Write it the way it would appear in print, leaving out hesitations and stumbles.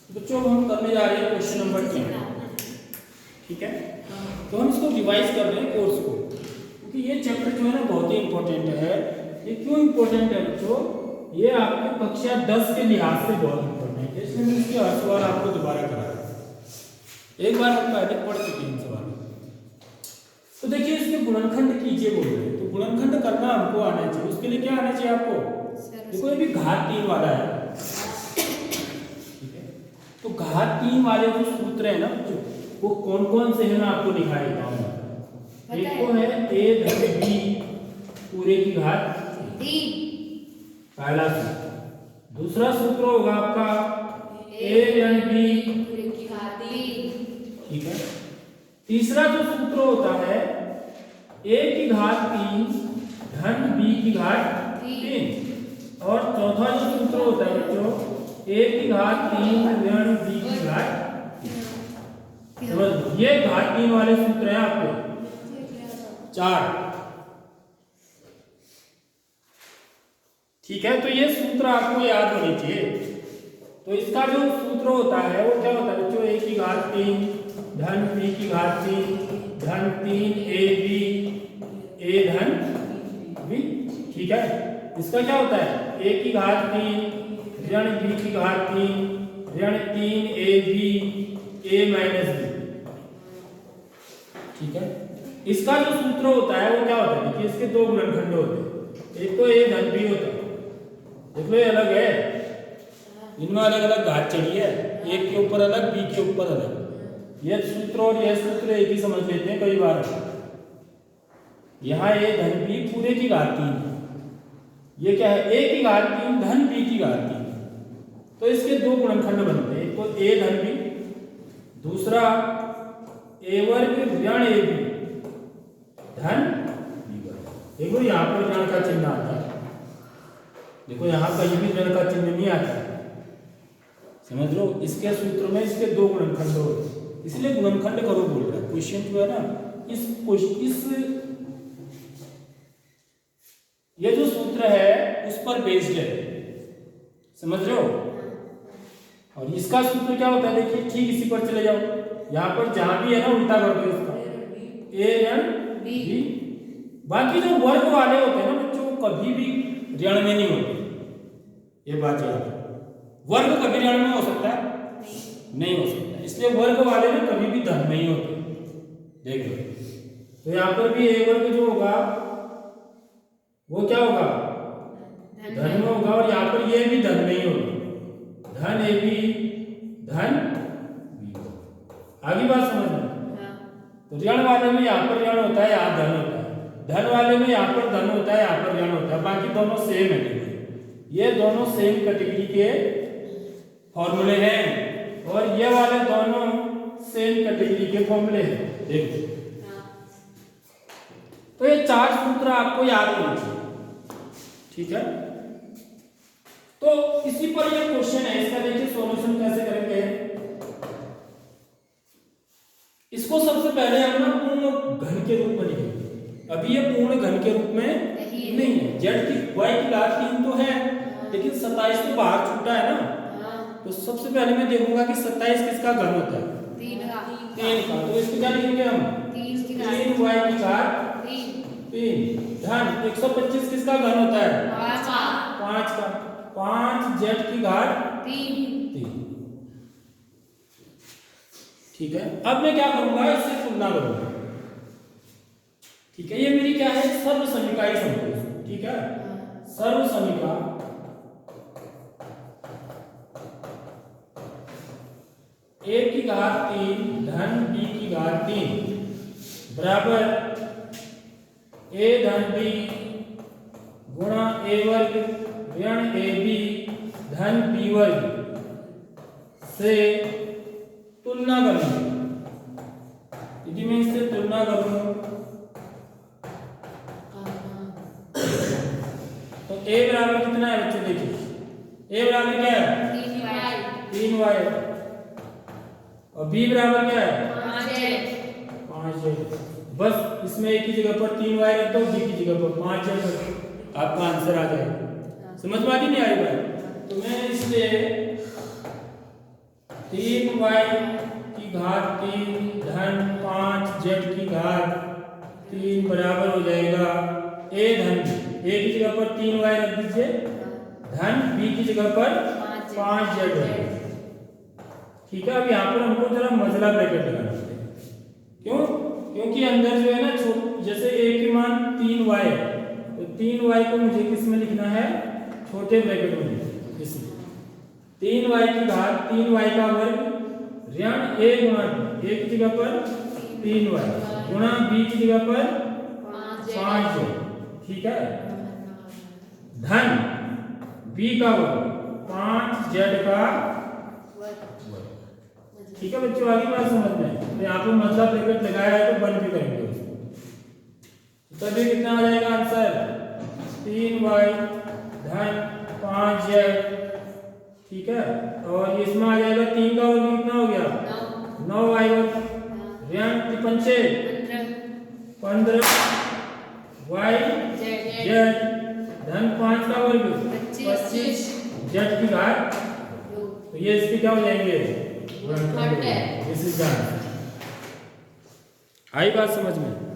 बच्चों हम करने जा रहे हैं क्वेश्चन नंबर 10। ठीक है, तो हम इसको रिवाइज कर रहे हैं कोर्स को, क्योंकि ये चैप्टर जो है ना बहुत ही इंपॉर्टेंट है। ये क्यों इंपॉर्टेंट है बच्चों? ये आपके कक्षा 10 के लिहाज से बहुत इंपॉर्टेंट है, इसलिए मैं इसके हर सवाल आपको दोबारा करा रहा हूं। एक बार हम पहले पढ़ चुके हैं इन सवाल। तो देखिए इसके गुणनखंड कीजिए बोल रहे हैं, तो गुणनखंड करना हमको आना चाहिए। उसके लिए क्या आना चाहिए आपको? देखो ये भी घात 3 वाला है। तो घात 3 वाले जो सूत्र है ना बच्चों, वो कौन कौन से हैं मैं आपको दिखा देता हूं। एक तो है a धन b पूरे की घात 3, पहला सूत्र। दूसरा सूत्र होगा आपका a धन b पूरे की घात 3। ठीक है। तीसरा जो सूत्र होता है a की घात 3 धन b की घात 3। और चौथा जो सूत्र होता है बच्चों a की घात 3 ऋण b की घात 3। समझ, ये घात 3 वाले सूत्र हैं आपके 4। ठीक है, तो ये सूत्र आपको याद होने चाहिए। तो इसका जो सूत्र होता है वो क्या होता है बच्चों? a की घात 3 धन b की घात 3 धन 3ab a धन b। ठीक है, इसका क्या होता है? a की घात 3 ऋण b की घात 3 ऋण 3ab a माइनस b। ठीक है, इसका जो सूत्र होता है वो क्या होता है? देखिए इसके दो गुणनखंड होते हैं, एक तो a धन b होता है, देखो ये अलग है, इनमें अलग अलग घात चढ़ी है, एक के ऊपर अलग b के ऊपर अलग। ये सूत्र और यह सूत्र एक ही समझ लेते हैं कई बार। यहाँ a धन b पूरे की घात 3 है, ये क्या है? a की घात 3 धन b की घात 3। तो इसके दो गुणनखंड बनते हैं, एक तो a धन b, दूसरा a वर्ग ऋण ab धन b वर्ग। देखो यहाँ पर ऋण का चिन्ह आता है, देखो यहाँ कहीं भी ऋण का चिन्ह नहीं आता है, समझ लो। इसके सूत्र में इसके दो गुणनखंड होते हैं, इसलिए गुणनखंड करो बोल रहा है क्वेश्चन जो है ना। इस ये जो सूत्र है उस पर बेस्ड है, समझ रहे हो। और इसका सूत्र क्या होता है? देखिए ठीक इसी पर चले जाओ, यहाँ पर जहां भी है ना उल्टा कर दो इसका, a ऋण b। बाकी जो वर्ग वाले होते हैं ना बच्चों, वो कभी भी ऋण में नहीं होते, ये बात याद है। वर्ग कभी ऋण में हो सकता है? नहीं हो सकता, इसलिए वर्ग वाले में कभी भी धन नहीं होते। देख लो, तो यहाँ पर भी a वर्ग जो होगा वो क्या होगा? धन में होगा, और यहाँ पर ये भी धन में ही होगा, धन ab धन b। आगे बात समझ में? तो ऋण वाले में यहाँ पर ऋण होता है, यहाँ धन होता है, धन वाले में यहाँ पर धन होता है, यहाँ पर ऋण होता है, बाकी दोनों सेम है। ये दोनों सेम कैटेगरी के फॉर्मूले हैं, और ये वाले दोनों सेम कैटेगरी के फॉर्मूले हैं। देखो, तो ये 4 सूत्र आपको याद होने चाहिए, ठीक है। तो इसी पर ये क्वेश्चन है, इसका देखिए सॉल्यूशन कैसे करेंगे। इसको सबसे पहले हम ना पूर्ण घन के रूप में लिखेंगे। अभी ये पूर्ण घन के रूप में नहीं है, जेड की y की घात 3 तो है, लेकिन 27 तो बाहर छूटा है ना। तो सबसे पहले मैं देखूंगा कि 27 किसका घन होता है? 3 का। तो इसको क्या लिखेंगे हम? 3 की घात 3y की घात 3 धन 125 किसका घन होता है? 5 का। 5 z की घात 3। ठीक है, अब मैं क्या करूंगा? इससे तुलना करूंगा। ठीक है, ये मेरी क्या है? सर्व समीकाई समझो। ठीक है, सर्व समीका a की घात 3 धन b की घात 3 बराबर a धन b गुणा a वर्ग ऋण ab धन b वर्ग से तुलना करेंगे। यदि मैं इससे तुलना करूं तो a बराबर कितना है बच्चों? देखिए a बराबर क्या है? 3y। और b बराबर क्या है? 5z। बस इसमें एक ही जगह पर 3y रख दो, b की जगह पर 5z रख दो, आपका आंसर आ जाएगा। समझ में आ गई नहीं आई बात? तो मैं इसलिए 3y की घात 3 धन 5z की घात 3 बराबर हो जाएगा a धन b। a की जगह पर 3y रख दीजिए, धन b की जगह पर 5z रख दीजिए। ठीक है, अब यहाँ पर हमको जरा मझला ब्रैकेट लगाना पड़ेगा। क्यों? क्योंकि अंदर जो है ना, जैसे a की मान 3y है, तो 3y को मुझे किस में लिखना है? छोटे ब्रैकेट में लिखना है। इसलिए 3y की घात 3y का वर्ग ऋण a गुणा a की जगह पर 3y गुणा b की जगह पर 5z। ठीक है, धन b का वर्ग 5z का वर्ग। ठीक है बच्चों, आगे बात समझ में। तो यहाँ पे मतलब ब्रैकेट लगाया है तो बंद भी करेंगे उसको। तभी कितना आ जाएगा आंसर? 3y धन 5z। ठीक है, और इसमें आ जाएगा 3 का वर्ग कितना हो गया? 9y वर्ग ऋण 15 y z धन 5 का वर्ग 25 z की घात। तो ये इसके क्या हो जाएंगे? This is the answer. आई बात समझ में?